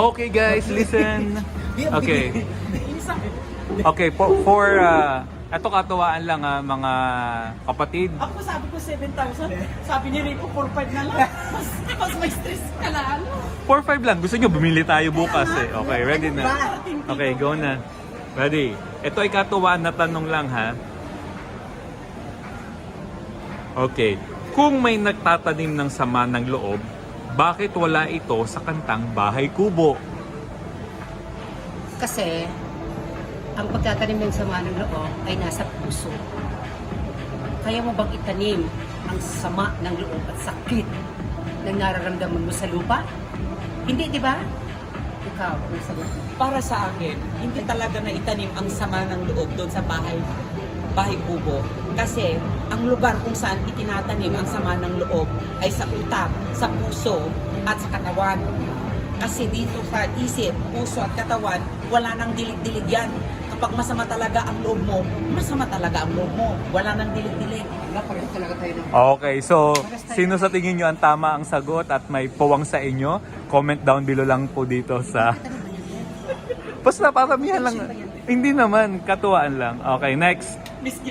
Okay guys, listen. Okay. Okay, for eto katuwaan lang mga kapatid. Ako sabi ko 7,000. Sabi niya rin, 4,500 na lang. Mas may stress ka na. 4-5 lang. Gusto nyo bumili tayo bukas eh. Okay, ready na. Okay, go na. Ready. Ito ay katuwaan na tanong lang ha. Okay. Kung may nagtatanim ng sama ng loob, bakit wala ito sa kantang Bahay Kubo? Kasi, ang pagtatanim ng sama ng loob ay nasa puso. Kaya mo bang itanim ang sama ng loob at sakit na nararamdaman mo sa lupa? Hindi, di ba? Ikaw, ang sagot mo. Para sa akin, hindi talaga na itanim ang sama ng loob doon sa bahay kubo. Kasi ang lugar kung saan itinatanim ang sama ng loob ay sa utak, sa puso, at sa katawan. Kasi dito sa isip, puso at katawan, wala nang dilig-dilig yan. Kapag masama talaga ang loob mo, masama talaga ang loob mo. Wala nang dilig-dilig. Wala, pareho talaga tayo ng... Okay, so sino sa tingin nyo ang tama ang sagot at may puwang sa inyo? Comment down below lang po dito sa... Basta paramihan lang. Hindi naman, katuwaan lang. Okay, next. Miss you.